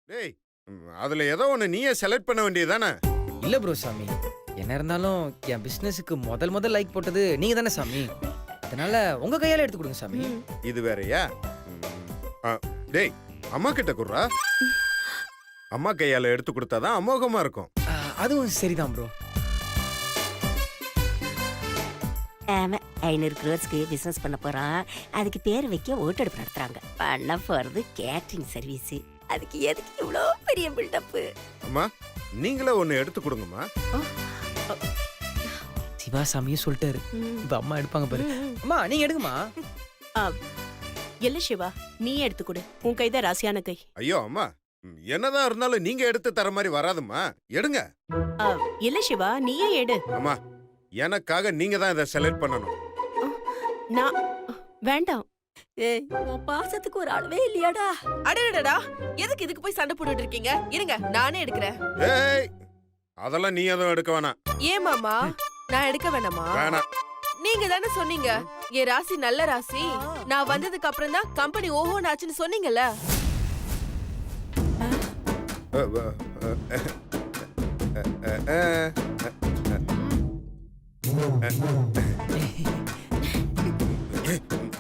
டேய் அதுல ஏதோ ஒண்ணு நீயே செலக்ட் பண்ண வேண்டியதானே? இல்ல ப்ரோ சாமி, என்ன இருந்தாலும் என் பிசினஸுக்கு முதல் லைக் போட்டது நீங்க தானே சாமி. அதனால உங்க கையால எடுத்து கொடுங்க சாமி. இது வேறயா? டேய் அம்மா கிட்ட குடுறா. அம்மா கையால எடுத்து கொடுத்தாதான் அமோகமா இருக்கும். அதுவும் சரிதான் ப்ரோ. 500 crores பிசினஸ் பண்ண போறான். அதுக்கு பேர் வைக்க ஓட்டெடுப்பு நடத்துறாங்க. பண்ண போறது கேட்டரிங் சர்வீஸ். அதுக்கு எதுக்கு இவ்வளோ பெரிய பில்டப்? அம்மா நீங்களே ஒன்னு எடுத்து கொடுங்கம்மா. சிவா சாமியே சொல்லிட்டாரு, இப்ப அம்மா எடுப்பாங்க பாரு. அம்மா நீங்க எடுங்கம்மா. இல்ல சிவா, நீ எடுத்து கொடு. உன் கைதான் ராசியான கை. ஐயோ அம்மா, என்னதான் இருந்தாலும் நீங்க எடுத்து தர மாதிரி வராதும்மா. எடுங்க. இல்ல சிவா, நீயே எடு. அம்மா எனக்காக நீங்க தான் இதை செலக்ட் பண்ணணும். நான் வேண்டாம். ஏய், உன் பாசத்துக்கு ஒரு அளவே இல்லையாடா? அடடடா, எதுக்கு இதுக்கு போய் சண்டை போட்டுட்டு இருக்கீங்க? இருங்க, நானே எடுக்கிறேன். ஏய் அதெல்லாம் நீ எதுவும் எடுக்க வேணாம். ஏன் மாமா, நான் எடுக்க வேணாமா? வேணாம். நீங்க தானே சொன்னீங்க என் ராசி நல்ல ராசி, நான் வந்ததுக்கு அப்புறம் தான் கம்பெனி ஓஹோன்னு ஆச்சுன்னு சொன்னீங்கல்ல.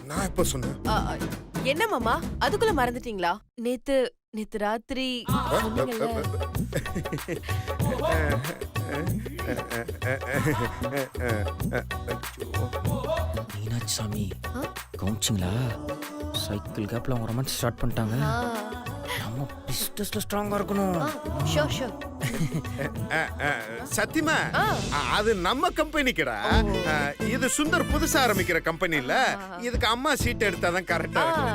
நான் எப்ப சொன்னேன்? என்ன மாமா, அதுக்குள்ள மறந்துட்டீங்களா? நேத்து நேத்து ராத்திரி சொன்னீங்கல்ல. மீனாட்சி சாமி கவுன்சிங்களா? சைக்கிள் கேப்ல அவங்க ரொமான்ஸ் ஸ்டார்ட் பண்ணிட்டாங்க. நம்ம பிசினஸ்ல ஸ்ட்ராங்கா இருக்கணும். Sure sure. சத்தியமா அது நம்ம கம்பெனிக்குடா. இது சுந்தர் புதுசா ஆரம்பிக்கிற கம்பெனி இல்ல. இதுக்கு அம்மா சீட் எடுத்தாதான் கரெக்டா இருக்கும்.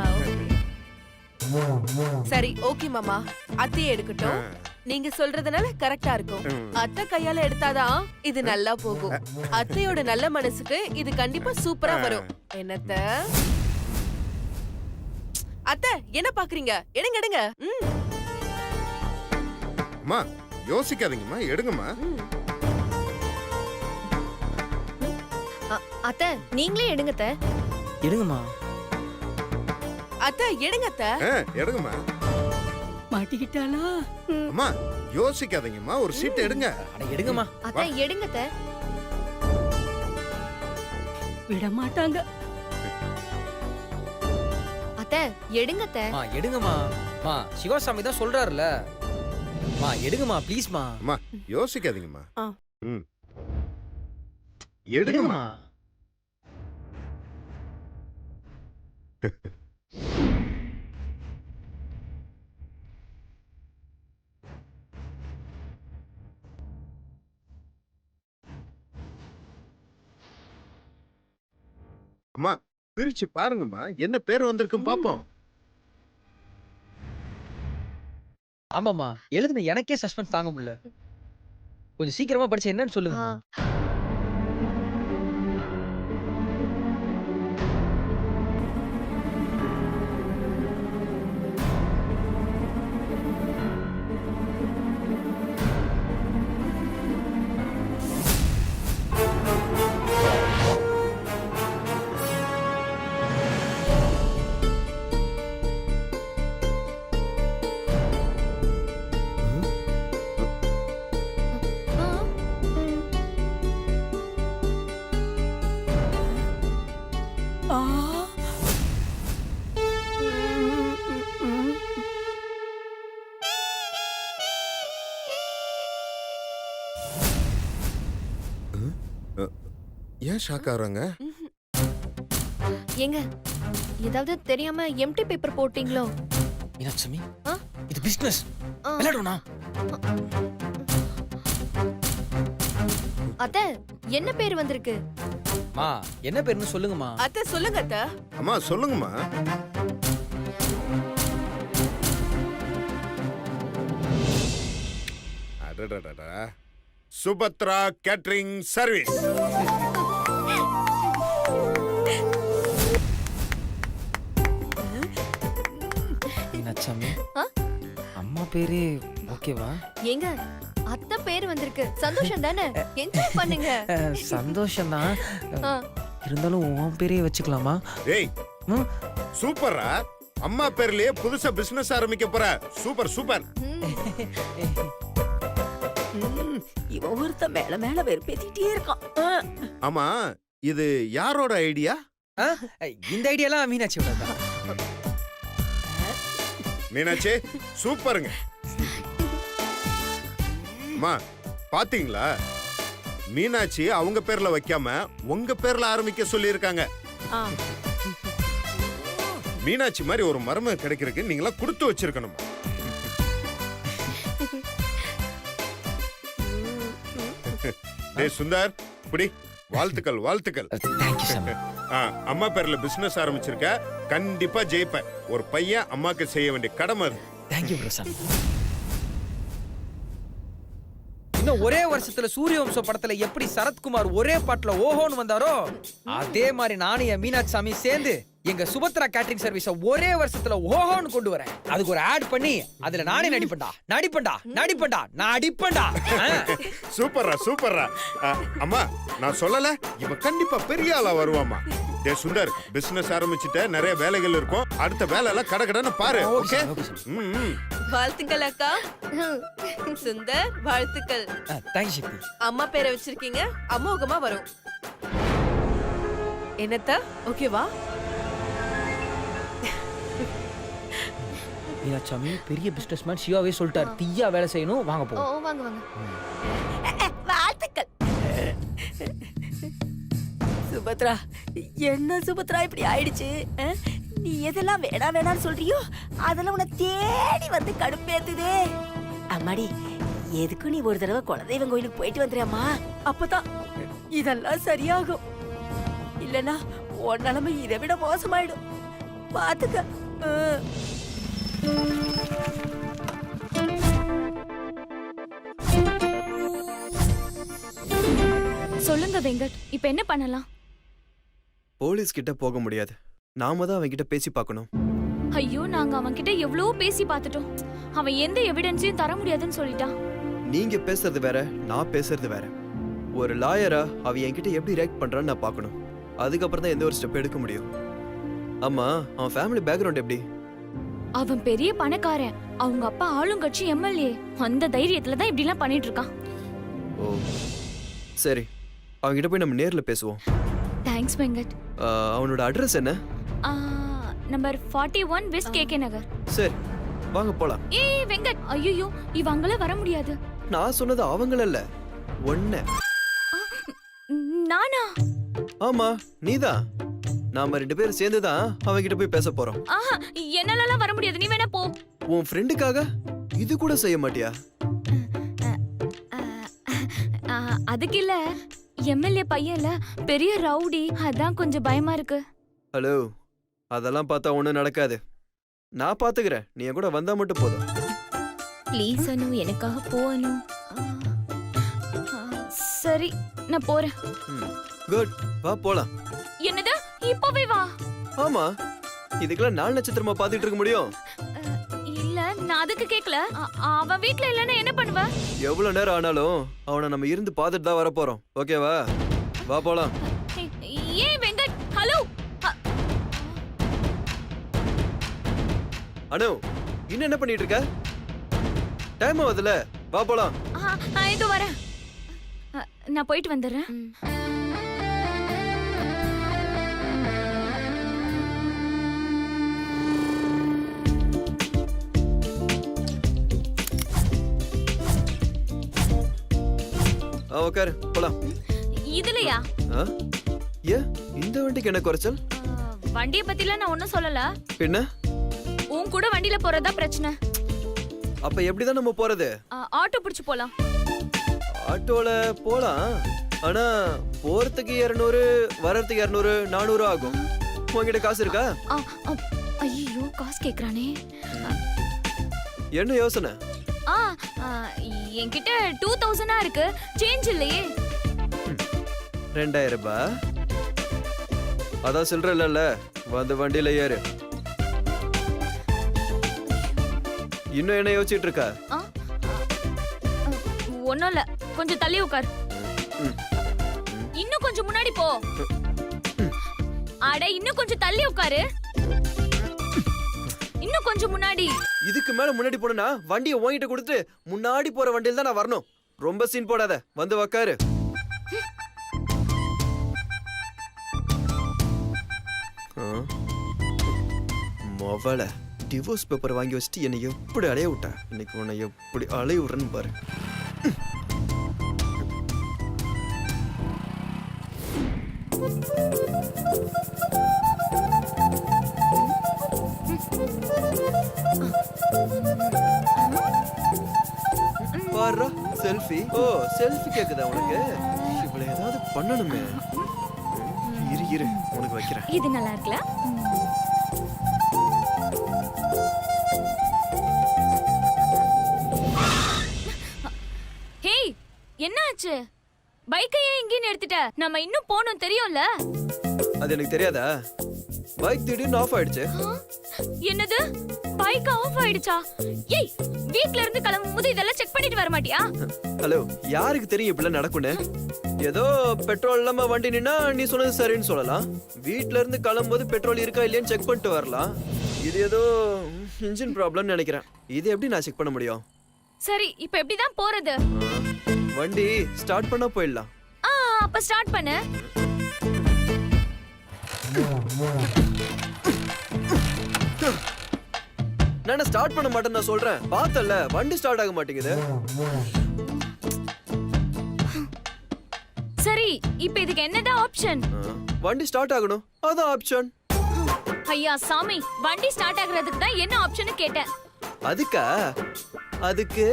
சரி ஓகே மாமா, அத்தையே எடுக்கட்டும். நீங்க சொல்றதுனால கரெக்டா இருக்கும். அத்தை கையால எடுத்தாதான் இது நல்லா போகும். அத்தையோட நல்ல மனசுக்கு இது கண்டிப்பா சூப்பரா வரும். என்னத்த அத்தை என்ன பாக்குறீங்க? எடுங்க எடுங்க. அம்மா யோசிக்காதீங்கம்மா, எடுங்கம்மா. அத்தை நீங்களே எடுங்க அத்தை. எடுங்கம்மா. அத்தை எடுங்க அத்தை. எடுங்கம்மா. மாட்டிக்கிட்டாளா? அம்மா யோசிக்காதீங்கம்மா, ஒரு சீட் எடுங்க. அட எடுங்கம்மா. அத்தை எடுங்க அத்தை. விட மாட்டாங்க. அத்தை எடுங்க அத்தை. மா எடுங்கம்மா. மா சிவாசாமி தான் சொல்றாருல. மா எடுங்கம்மா ப்ளீஸ்மா. அம்மா யோசிக்காதீங்கம்மா. ம் எடுங்கம்மா. எடுங்கம்மா. அம்மா பிரிச்சு பாருங்கம்மா, என்ன பேர் வந்திருக்கும் பாப்போம். ஆமாம்மா, எழுதுன எனக்கே சஸ்பென்ஸ் தாங்க முடியல. கொஞ்சம் சீக்கிரமா படிச்சு என்னன்னு சொல்லுங்க. ஏன் ஷாக் ஆகுறாங்க? ஏங்க ஏதாவது தெரியாம எம்டி பேப்பர் போட்டீங்களோ? மீனாட்சி சாமி, ஆ? இது பிசினஸ். ஆ. விளையாடுவோனா? அத்தை என்ன பேர் வந்திருக்கு? மா என்ன பேருன்னு சொல்லுங்கம்மா. அத்தை சொல்லுங்க அத்தை. அம்மா சொல்லுங்கம்மா. அடடடடா, சுபத்ரா கேட்டரிங் சர்வீஸ். மீனாட்சி சாமி, ஆ? அம்மா பேரு ஓகேவா? ஏங்க அத்தை பேர் வந்திருக்கு, சந்தோஷம் தானே? என்ஜாய் பண்ணுங்க. சந்தோஷம் தான். ஆ. இருந்தாலும் உன் பேரே வச்சுக்கலாமா? ஏய் சூப்பரா. அம்மா பேர்லயே புதுசா பிசினஸ் ஆரம்பிக்க போற. Super super. இவன் ஒருத்த மேல மேல வெறுப்பேத்திட்டே இருக்கான். ஆமா, இது யாரோட ஐடியா? இந்த ஐடியாலாம் மீனாட்சியோட தான். மீனாட்சி சூப்பருங்க. அம்மா பாத்தீங்களா, மீனாட்சி அவங்க பேர்ல வைக்காம உங்க பேர்ல ஆரம்பிக்க சொல்லியிருக்காங்க. மீனாட்சி மாதிரி ஒரு மருமக கிடைக்கிறதுக்கு நீங்களா கொடுத்து வச்சிருக்கணும். டேய் சுந்தர், புடி. வாழ்த்துக்கள் வாழ்த்துக்கள். தேங்க்யூ சாமி. அம்மா பேர்ல பிசினஸ் ஆரம்பிச்சிருக்க, கண்டிப்பா ஜெயிப்ப. ஒரு பையன் அம்மாக்கு செய்ய வேண்டிய கடமை அது. தேங்க்யூ ப்ரோ சாமி. இன்னும் ஒரே வருஷத்துல சூரியவம்சம் படத்துல எப்படி சரத்குமார் ஒரே பாட்டுல ஓஹோன்னு வந்தாரோ, அதே மாதிரி நானும் என் மீனாட்சி சாமி சேர்ந்து எங்க சுபத்ரா கேட்டரிங் சர்வீஸ ஒரே வருஷத்துல ஓஹோன்னு கொண்டு வரேன். அதுக்கு ஒரு ஆட் பண்ணி அதுல நானே நடிப்பேன்டா. சூப்பர்ரா சூப்பர்ரா. அம்மா நான் சொல்லல, இவ கண்டிப்பா பெரிய ஆளா வருவாமா. டே சுந்தர், பிசினஸ் ஆரம்பிச்சுட்ட, நிறைய வேலைகள் இருக்கும். அடுத்த வேலை எல்லாம் கடகடன்னு பாரு. ஓகே. வாழ்த்துக்கள் அக்கா. சுந்தர் வாழ்த்துக்கள். தேங்க்யூ சக்தி. அம்மா பேரை வச்சிருக்கீங்க, அமோகமா வரும். என்னத்தா ஓகேவா? மீனாட்சி சாமி பெரிய பிசினஸ் மேன் சிவாவே சொல்லிட்டார், தீயா வேலை செய்யணும். வாங்க ஓ போவோம். வாங்க வாங்க. வாழ்த்துக்கள். சுபத்ரா, என்ன சுபத்ரா இப்படி ஆயிடுச்சு? நீ எதெல்லாம் வேணாம்னு சொல்றியோ அதெல்லாம் உன்னை தேடி வந்து கடுப்பேத்துதே. அம்மாடி, எதுக்கு நீ ஒரு தடவை குலதெய்வம் கோயிலுக்கு போயிட்டு வந்துறியாம்மா? அப்பதான் இதெல்லாம் சரியாகும். இல்லனா உன் நிலைமை இதை விட மோசமாயிடும். பாத்துக்க. சொல்லுங்க வெங்கட், இப்ப என்ன பண்ணலாம்? போலீஸ் கிட்ட போக முடியாது. நாம தான் அவன் கிட்ட பேசி பார்க்கணும். ஐயோ, நாங்க அவன் கிட்ட எவ்வளவு பேசி பார்த்துட்டோம். அவன் எந்த எவிடன்ஸையும் தர முடியாதுன்னு சொல்லிட்டான். நீங்க பேசுறது வேற, நான் பேசுறது வேற. ஒரு லாயரா அவன் என்கிட்ட எப்படி ரியாக்ட் பண்றான்னு நான் பார்க்கணும். அதுக்கப்புறம் தான் எந்த ஒரு ஸ்டெப் எடுக்க முடியும். ஆமா, அவன் ஃபேமிலி பேக்ரவுண்ட் எப்படி? அவன் பெரிய பணக்காரன். அவங்க அப்பா ஆளுங்கட்சி எம்எல்ஏ. அந்த தைரியத்துல தான் இப்படி எல்லாம் பண்ணிட்டு இருக்கான். ஓ சரி, அவன்கிட்ட போய் நம்ம நேர்ல பேசுவோம். தேங்க்ஸ் வெங்கட். அவனோட அட்ரஸ் என்ன? நம்பர் 41 வெஸ்ட் கேகே நகர். சரி, வாங்க போலாம். ஏய் வெங்கட், ஐயோ இவங்கள வர முடியாது. நான் சொன்னது அவங்கள இல்ல, ஒண்ணே. நானா? ஆமா, நீதான். நாம 2 பேரும் சேர்ந்து தான் அவன்கிட்ட போய் பேச போறோம். என்னால வர முடியாது, நீ வேணா போ. உன் ஃப்ரெண்டுக்காக இது கூட செய்ய மாட்டியா? அதுக்கு இல்ல, எம்எல்ஏ பையன்ல பெரிய ரவுடி, அதான் கொஞ்சம் பயமா இருக்கு. ஹலோ, அதெல்லாம் பார்த்தா ஒண்ணும் நடக்காது. நான் பாத்துக்கிறேன், நீ என் கூட வந்தா மட்டும் போதும். ப்ளீஸ் அனு, எனக்காக போ அனு. சரி, நான் போறேன். குட், வா போலாம். என்னது, இப்பவே வா? ஆமா, இதுக்கெல்லாம் 4 நட்சத்திரமா பாத்துட்டு இருக்க முடியும்? இல்ல, நான் அதுக்கு கேக்கல. அவன் வீட்ல இல்லன்னா என்ன பண்ணுவ? எவ்வளவு நேரம் ஆனாலும் அவனை நம்ம இருந்து பாத்துட்டு தான் வர போறோம். ஓகேவா? வா போலாம். ஏய் வெங்கட், ஹலோ. அனு, இன்னும் என்ன பண்ணிட்டு இருக்க? டைம் ஆகுதுல, வா போலாம். இதோ வரேன். நான் போயிட்டு வந்துடுறேன். உட்காரு, போலாம். இதுலயா? ஏ, இந்த வண்டிக்கு என்ன குறைச்சல்? வண்டியை பத்திலாம் நான் ஒன்னும் சொல்லல. பின்ன உன் கூட வண்டியில போறதா பிரச்சனை. அப்ப எப்படிதான் நம்ம போறது? ஆட்டோ பிடிச்சு போலாம். ஆட்டோல போலாம், ஆனா போறதுக்கு 200, வர்றதுக்கு 200, 400 ஆகும். உங்ககிட்ட காசு இருக்கா? ஐயோ, காசு கேக்குறானே. என்ன யோசனை? என்கிட்ட 2000 இருக்கு, சேஞ்ச் இல்லையே. 2000 ரூபாய்? அதான் சொல்றல, வந்து வண்டியில ஏறு. இன்னும் என்ன யோசிச்சுட்டு இருக்கா? ஒண்ணும் இல்ல, கொஞ்சம் தள்ளி உட்கார். இன்னும் கொஞ்சம் முன்னாடி போ. அட, இன்னும் கொஞ்சம் தள்ளி உட்காரு. இன்னும் கொஞ்சம் முன்னாடி. இதுக்கு மேல முன்னாடி போனா வண்டியை ஓங்கிட்ட கொடுத்து முன்னாடி போற வண்டியில தான் நான் வரணும். ரொம்ப சீன் போடாத, வந்து உக்காரு. மொவல டிவோர்ஸ் பேப்பர் வாங்கி வச்சுட்டு என்னை எப்படி அலைய விட்டா, இன்னைக்கு உன்னை எப்படி அலைய விடுறேன்னு பாரு. பாரு செல்ஃபி. ஓ செல்ஃபி கேக்குதா உனக்கு? இவ்வளவு ஏதாவது பண்ணணுமே. இரு இரு உனக்கு வைக்கிறேன். இது நல்லா இருக்குல்ல? ஹேய், என்னாச்சு? பைக்கை ஏன் இங்கே நிறுத்திட்ட? நம்ம இன்னும் போகணும் தெரியும்ல? அது எனக்கு தெரியாதா? பைக் திடீர்னு ஆஃப் ஆயிடுச்சு. என்னது? பைக் ஆஃப் ஆயிடுச்சா? ஏய், வீட்ல இருந்து கிளம்பும்போது இதெல்லாம் செக் பண்ணிட்டு வர மாட்டியா? ஹலோ, யாருக்கு தெரியும் இப்படிலாம் நடக்கும்னு? ஏதோ பெட்ரோல் இல்லாம வண்டி நின்னா நீ சொன்னது சரின்னு சொல்லலாம். வீட்ல இருந்து கிளம்பும்போது பெட்ரோல் இருக்கா இல்லையான்னு செக் பண்ணிட்டு வரலாம். இது ஏதோ இன்ஜின் ப்ராப்ளம்னு நினைக்கிறேன். இது எப்படி நான் செக் பண்ண முடியும்? சரி, இப்போ எப்படி தான் போறது? வண்டி ஸ்டார்ட் பண்ணா போயிடலாம். அப்ப ஸ்டார்ட் பண்ணு. நான் ஸ்டார்ட் பண்ண மாட்டேன்னு நான் சொல்றேன். பார்த்தல வண்டி ஸ்டார்ட் ஆக மாட்டேங்குது. சரி, இப்போ இதுக்கு என்னதான் ஆப்ஷன்? வண்டி ஸ்டார்ட் ஆகணும், அதான் ஆப்ஷன். ஐயா சாமி, வண்டி ஸ்டார்ட் ஆகுறதுக்கு தான் என்ன ஆப்ஷன் கேட்டேன். அதுக்கு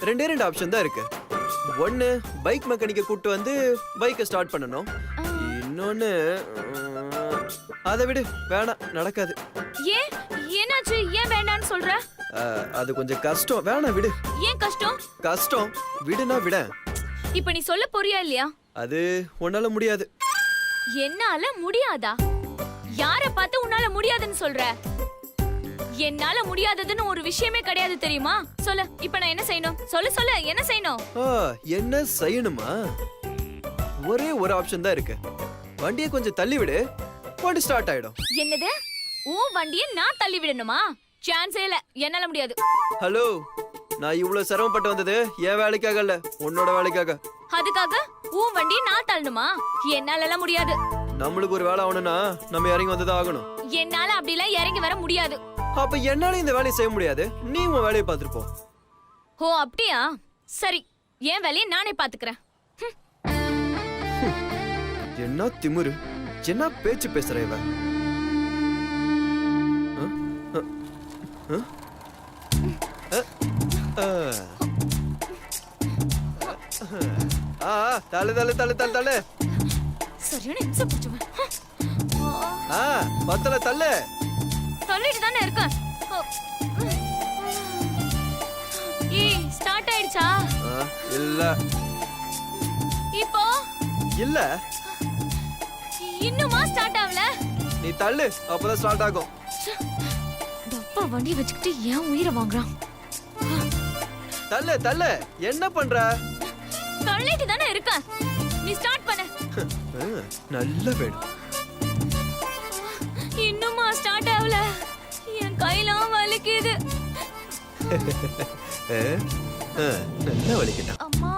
ரெண்டே ரெண்டு ஆப்ஷன் தான் இருக்கு. ஒன்னு பைக் மெக்கானிக்க கூட்டு வந்து பைக்கை ஸ்டார்ட் பண்ணணும். இன்னொன்னு அதை விடு, வேணாம், நடக்காது. ஏன், என்னாச்சு? ஏன் வேண்டாம்னு சொல்ற? அது கொஞ்சம் கஷ்டம், வேணாம் விடு. ஏன் கஷ்டம்? கஷ்டம் விடுனா விட. இப்ப நீ சொல்ல போறியா இல்லையா? அது உன்னால முடியாது. என்னால முடியாதா? யார பார்த்து உன்னால முடியாதுன்னு சொல்ற? என்னால முடியாததுன்னு ஒரு விஷயமே கிடையாது தெரியுமா? சொல்லு, இப்ப நான் என்ன செய்யணும்? சொல்லு சொல்லு, என்ன செய்யணும்? என்ன செய்யணுமா? ஒரே ஒரு ஆப்ஷன் தான் இருக்கு. வண்டியை கொஞ்சம் தள்ளி விடு, வண்டி ஸ்டார்ட் ஆயிடும். என்னது? உன் வண்டியை நான் தள்ளி விடணுமா? சான்ஸே இல்ல, என்னால முடியாது. ஹலோ, நான் இவ்வளவு சிரமப்பட்டு வந்தது என் வேலைக்காக இல்ல, உன்னோட வேலைக்காக. அதுக்காக உன் வண்டியை நான் தள்ளணுமா? என்னால எல்லாம் முடியாது. நம்மளுக்கு ஒரு வேலை ஆகணும்னா நம்ம இறங்கி வந்துதான் ஆகணும். என்னால அப்படிலாம் இறங்கி வர முடியாது. அப்ப என்னால இந்த வேலையை செய்ய முடியாது. நீ உன் வேலையை பார்த்துட்டு போ. ஓ அப்படியா? சரி, என் வேலையை நானே பாத்துக்கிறேன். என்ன திமிரு, என்ன பேச்சு பேசுற இவ? தள்ளு தள்ளு தள்ளு தள்ளு தள்ளு. சரியான இம்சை பிடிச்சவன். பத்தல தள்ளு. சொல்லிட்டு தானே இருக்கேன். ஏய், ஸ்டார்ட் ஆயிடுச்சா? இல்ல. இப்போ இல்ல. இன்னுமா ஸ்டார்ட் ஆகல? நீ தள்ளு, அப்பதான் ஸ்டார்ட் ஆகும். டப்பா வண்டி வச்சுக்கிட்டு ஏன் உயிரை வாங்குறான்? தள்ளு தள்ளு, என்ன பண்ற? சொல்லிட்டு தானே இருக்கேன், நீ ஸ்டார்ட் பண்ணு. நல்ல வேணும். இன்னுமா ஸ்டார்ட் ஆகல? என் கையெல்லாம் வலிக்குது. நல்லா வலிக்கிட்டான். அம்மா,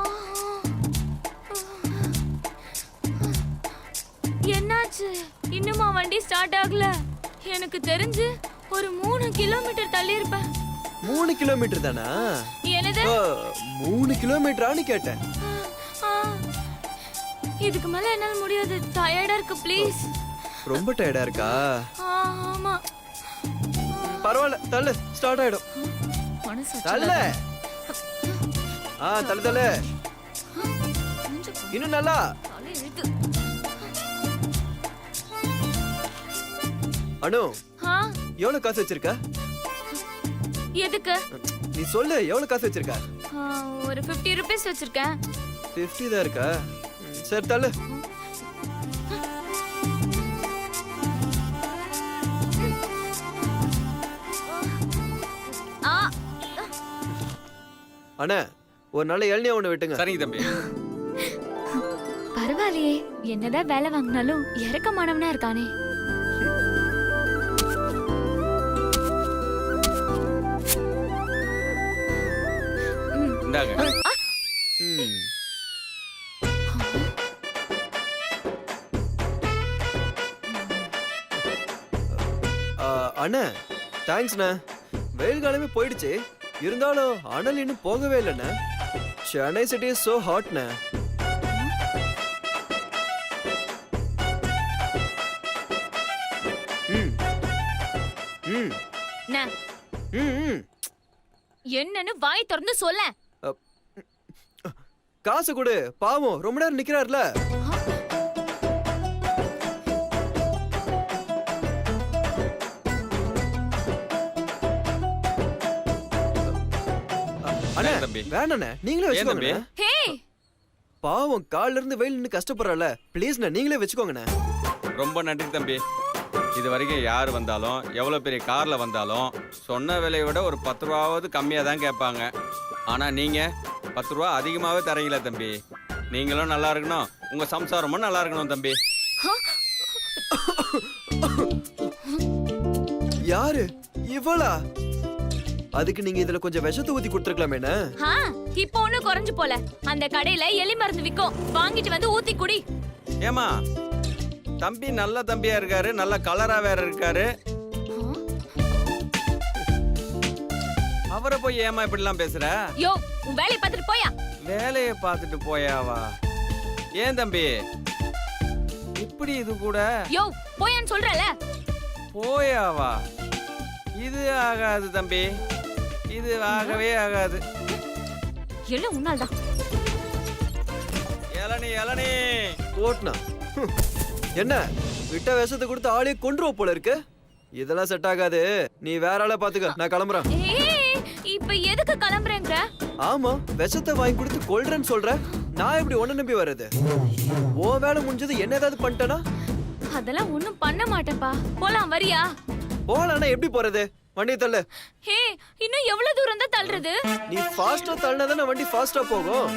என்னாச்சு? இன்னுமா வண்டி ஸ்டார்ட் ஆகல? எனக்கு தெரிஞ்சு ஒரு 3 கிலோமீட்டர் தள்ளி இருப்பேன். 3 கிலோமீட்டர் தானா? என்னது? 3 கிலோமீட்டரான்னு கேட்டேன். இதுக்கு மேல என்னால முடியாது, டயர்டா இருக்கு. ப்ளீஸ். ரொம்ப டயர்டா இருக்கா? ஆமா. பரவாயில்ல, தள்ளு, ஸ்டார்ட் ஆயிடும். தள்ளு. தள்ளு தள்ளு. இன்னும் நல்லா. அனு, எவ்வளவு காசு வச்சிருக்க? எதுக்கு? நீ சொல்லு, எவ்வளவு காசு வச்சிருக்க? ஒரு 50 ரூபீஸ் வச்சிருக்கேன். 50 தான் இருக்கா? சரி தள்ளு. அண்ணா, ஒரு நாள் இளநியா ஒண்ணு விட்டுங்க. சரிங்க தம்பி. பரவாயில்லையே, என்னதான் வேலை வாங்கினாலும் இறக்கமானவனா இருக்கானே. இந்தாங்க. ம். அண்ணா தேங்க்ஸ்ண்ணா. வெயில் காலமே போயிடுச்சு, இருந்தாலும் அனல் இன்னும் போகவே இல்லைண்ணா. சென்னை சிட்டி இஸ் சோ ஹாட்ண்ணா. ம் ம் என்ன? ம் ம். என்னன்னு வாய் திறந்து சொல்ல. காசு கொடு, பாவம் ரொம்ப நேரம் நிக்கிறாருல. அண்ணா ஏன் தம்பி? வேணாண்ணே, நீங்களே ஏன் தம்பி? வச்சுக்கோங்க. ஹே, பாவம் கால்ல இருந்து வெயில் நின்னு கஷ்டப்படுறல, ப்ளீஸ்ண்ணே நீங்களே வச்சுக்கோங்கண்ணே. ரொம்ப நன்றி தம்பி. இது வரைக்கும் யார் வந்தாலும் எவ்வளோ பெரிய காரில் வந்தாலும் சொன்ன விலையை விட ஒரு 10 ரூபாவது கம்மியாக தான் கேட்பாங்க. ஆனால் நீங்கள் 10 ரூபா அதிகமாகவே தரீங்களே தம்பி. நீங்களும் நல்லா இருக்கணும், உங்கள் சம்சாரமும் நல்லா இருக்கணும் தம்பி. யாரு இவளா? அதுக்கு நீங்க இதுல கொஞ்சம் விஷத்தை ஊத்தி கொடுத்துருக்கலாமேண்ணே. ஆ, இப்போ ஒண்ணும் குறைஞ்சு போல. அந்த கடையில எலி மருந்து விக்கும், வாங்கிட்டு வந்து ஊத்தி குடி. ஏமா தம்பி நல்ல தம்பியா இருக்காரு, நல்ல கலரா வேற இருக்காரு. அவரை போய் ஏமா இப்படிலாம் பேசுற? யோ, உன் வேலையை பார்த்துட்டு போயா. வேலையை பார்த்துட்டு போயாவா? ஏன் தம்பி இப்படி இது கூட யோ, போயான்னு சொல்றல. போயாவா? இது ஆகாது தம்பி, இது ஆகவே ஆகாது. எல்லாம் உன்னால்தான். இளநீ இளநீ ஓட்டுனா என்ன விட்ட விஷத்தை கொடுத்து ஆளே கொன்றுவ போல இருக்கு. இதெல்லாம் செட் ஆகாது, நீ வேற ஆளை பாத்துக்க, நான் கிளம்புறேன். ஏய், இப்ப எதுக்கு கிளம்புறேங்கற? ஆமா, விஷத்தை வாங்கி கொடுத்து கொல்றேன்னு சொல்ற, நான் எப்படி உன்னை நம்பி வர்றது? ஓ வேலை முடிஞ்சது என்ன ஏதாவது பண்ணிட்டேனா? அதெல்லாம் ஒண்ணும் பண்ண மாட்டேப்பா. போலாம், வரியா? போகலான்னா எப்படி போறது? வண்டியை தள்ளு. ஹே, இன்னும் எவ்வளவு தூரம் தான் தள்ளுறது? நீ ஃபாஸ்டா தள்ளினாதானே வண்டி ஃபாஸ்டா போகும்.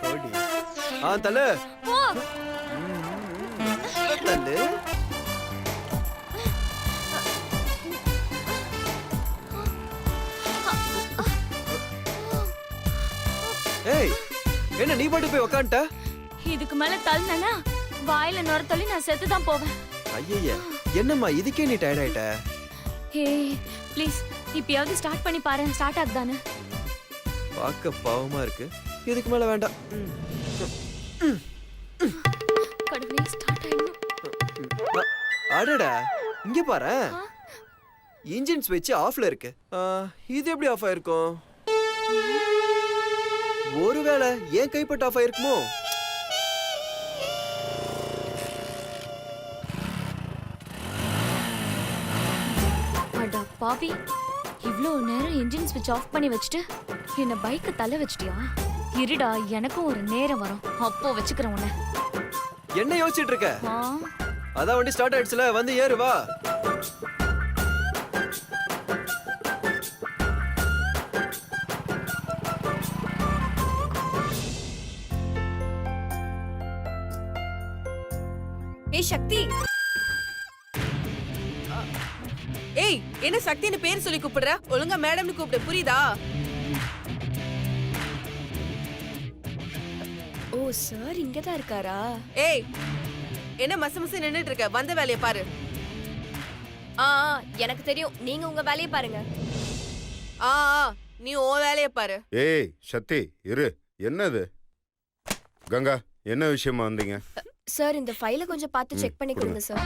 போடி. தள்ளு போ. தள்ளு. ஏய், என்ன நீ பாட்டு போய் உக்காந்துட்ட? இதுக்கு மேல தள்ளுனா வாயில நுர தள்ளி நான் செத்து தான் போவேன். ஐயய்ய, என்னம்மா இதுக்கே நீ டயர்ட் ஆயிட்ட? ஹே, ப்ளீஸ் இப்பயாவது ஸ்டார்ட் பண்ணி பாரு, ஸ்டார்ட் ஆகுதானே. பார்க்க பாவமா இருக்கு, இதுக்கு மேல வேண்டாம். கடவுளே, ஸ்டார்ட் ஆயிடும். அடடா, இங்க பாரு, இன்ஜின் ஸ்விட்ச் ஆஃப்ல இருக்கு. இது எப்படி ஆஃப் ஆயிருக்கும்? ஒருவேளை ஏன் கைப்பட்டு ஆஃப் ஆயிருக்குமோ? அடா பாவி, இவ்ளோ நேரம் இன்ஜின் ஸ்விட்ச் ஆஃப் பண்ணி வச்சுட்டு என்ன பைக்க தள்ள வச்சிட்டியா? இருடா, எனக்கும் ஒரு நேரம் வரும், அப்போ வச்சுக்கிறேன் உன்னை. என்ன யோசிச்சுட்டு இருக்க? ஆ, அதான் வண்டி ஸ்டார்ட் ஆயிடுச்சுல, வந்து ஏறு வா. ஏய் சக்தி. ஏய், என்ன சக்தின்னு பேர் சொல்லி கூப்பிடுற? ஒழுங்கா மேடம்னு கூப்பிடு, புரியுதா? ஓ சார் இங்க தான் இருக்காரா? ஏய், என்ன மச மச நின்னுட்டு இருக்க? வந்த வேலையை பாரு. ஆ எனக்கு தெரியும், நீங்க உங்க வேலையை பாருங்க. ஆ நீ உன் வேலையை பாரு. ஏய் சக்தி இரு, என்னது? கங்கா, என்ன விஷயமா வந்தீங்க? சார் இந்த ஃபைலை கொஞ்சம் பார்த்து செக் பண்ணி கொடுங்க சார்.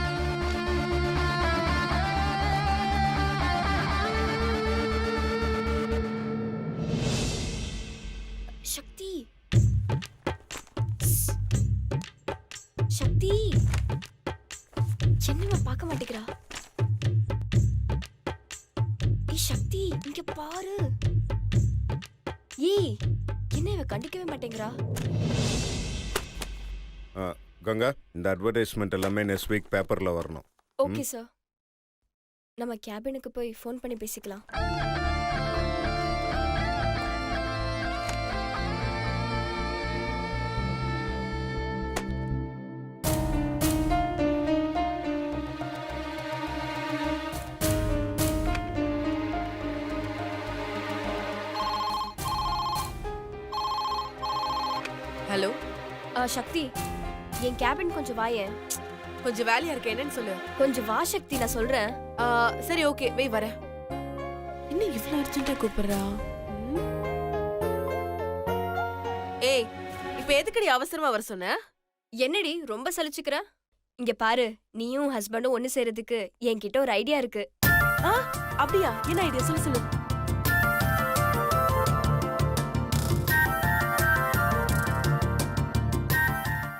சக்தி, சக்தி, என்னவ பார்க்க மாட்டேங்கிறா? ஏய் சக்தி, இங்க பாரு. ஏய், என்ன இவ கண்டுக்கவே மாட்டேங்கிறா? கங்கா, இந்த அட்வர்டைஸ்மெண்ட் எல்லாமே நெக்ஸ்ட் வீக் பேப்பர்ல வரணும். ஓகே சார், நம்ம கேபினுக்கு போய் ஃபோன் பண்ணி பேசிக்கலாம். ஹலோ சக்தி என் கேபின் கொஞ்சம் வாயேன். கொஞ்சம் வேலையா இருக்க, என்னன்னு சொல்லு. கொஞ்சம் வா சக்தி, நான் சொல்றேன். சரி ஓகே வெய் வரேன். இன்னும் இவ்வளவு அர்ஜென்ட்டா கூப்பிடுறா? ஏய் இப்ப எதுக்குடி அவசரமா வர சொன்ன? என்னடி ரொம்ப சலிச்சுக்கிற? இங்க பாரு, நீயும் ஹஸ்பண்டும் ஒண்ணு சேரதுக்கு என்கிட்ட ஒரு ஐடியா இருக்கு. அப்படியா? என்ன ஐடியா சொல்லு சொல்லு.